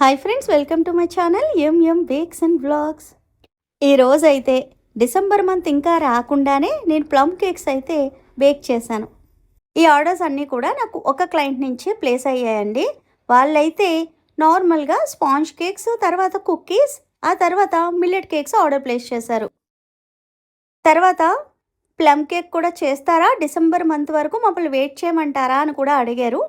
Hi friends, welcome to my channel MM bakes and vlogs. ఈరోజైతే December month ఇంకా రాకుండానే నేను ప్లమ్ కేక్స్ అయితే బేక్ చేశాను. ఈ ఆర్డర్స్ అన్నీ కూడా నాకు ఒక క్లయింట్ నుంచి ప్లేస్ అయ్యాయండి. వాళ్ళైతే నార్మల్గా స్పాంజ్ కేక్స్, తర్వాత కుక్కీస్, ఆ తర్వాత మిల్లెట్ కేక్స్ ఆర్డర్ ప్లేస్ చేశారు. తర్వాత ప్లమ్ కేక్ కూడా చేస్తారా, డిసెంబర్ మంత్ వరకు మమ్మల్ని వెయిట్ చేయమంటారా అని కూడా అడిగారు.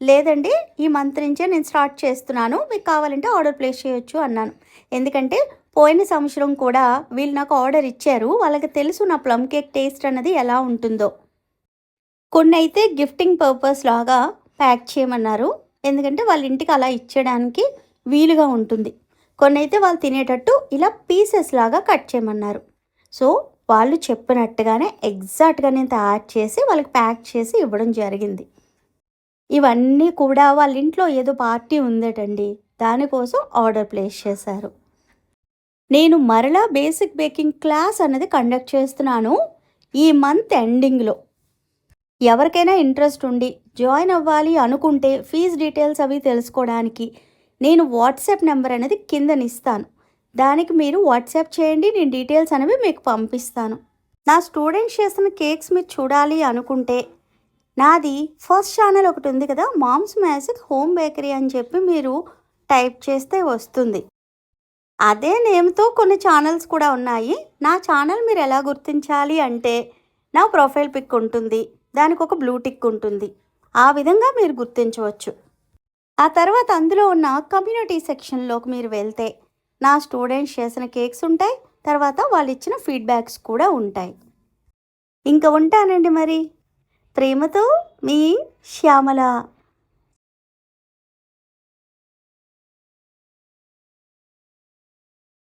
లేదండి, ఈ మంత్ నుంచే నేను స్టార్ట్ చేస్తున్నాను, మీకు కావాలంటే ఆర్డర్ ప్లేస్ చేయొచ్చు అన్నాను. ఎందుకంటే పోయిన సంవత్సరం కూడా వీళ్ళు నాకు ఆర్డర్ ఇచ్చారు. వాళ్ళకి తెలుసు నా ప్లమ్ కేక్ టేస్ట్ అన్నది ఎలా ఉంటుందో. కొన్ని అయితే గిఫ్టింగ్ పర్పస్ లాగా ప్యాక్ చేయమన్నారు, ఎందుకంటే వాళ్ళ ఇంటికి అలా ఇచ్చడానికి వీలుగా ఉంటుంది. కొన్ని అయితే వాళ్ళు తినేటట్టు ఇలా పీసెస్ లాగా కట్ చేయమన్నారు. సో వాళ్ళు చెప్పినట్టుగానే ఎగ్జాక్ట్గా నేను తయారు చేసి వాళ్ళకి ప్యాక్ చేసి ఇవ్వడం జరిగింది. ఇవన్నీ కూడా వాళ్ళ ఇంట్లో ఏదో పార్టీ ఉందటండి, దానికోసం ఆర్డర్ ప్లేస్ చేశారు. నేను మరలా బేసిక్ బేకింగ్ క్లాస్ అనేది కండక్ట్ చేస్తున్నాను ఈ మంత్ ఎండింగ్లో. ఎవరికైనా ఇంట్రెస్ట్ ఉండి జాయిన్ అవ్వాలి అనుకుంటే ఫీజ్ డీటెయిల్స్ అవి తెలుసుకోవడానికి నేను వాట్సాప్ నెంబర్ అనేది కిందనిస్తాను. దానికి మీరు వాట్సాప్ చేయండి, నేను డీటెయిల్స్ అనేవి మీకు పంపిస్తాను. నా స్టూడెంట్స్ చేస్తున్న కేక్స్ మీరు చూడాలి అనుకుంటే నాది ఫస్ట్ ఛానల్ ఒకటి ఉంది కదా, మామ్స్ మ్యాజిక్ హోమ్ బేకరీ అని చెప్పి మీరు టైప్ చేస్తే వస్తుంది. అదే నేమ్తో కొన్ని ఛానల్స్ కూడా ఉన్నాయి. నా ఛానల్ మీరు ఎలా గుర్తించాలి అంటే నా ప్రొఫైల్ పిక్ ఉంటుంది, దానికి ఒక బ్లూ టిక్ ఉంటుంది. ఆ విధంగా మీరు గుర్తించవచ్చు. ఆ తర్వాత అందులో ఉన్న కమ్యూనిటీ సెక్షన్లోకి మీరు వెళ్తే నా స్టూడెంట్స్ చేసిన కేక్స్ ఉంటాయి, తర్వాత వాళ్ళు ఇచ్చిన ఫీడ్బ్యాక్స్ కూడా ఉంటాయి. ఇంకా ఉంటానండి మరి. ప్రేమతో మీ శ్యామల.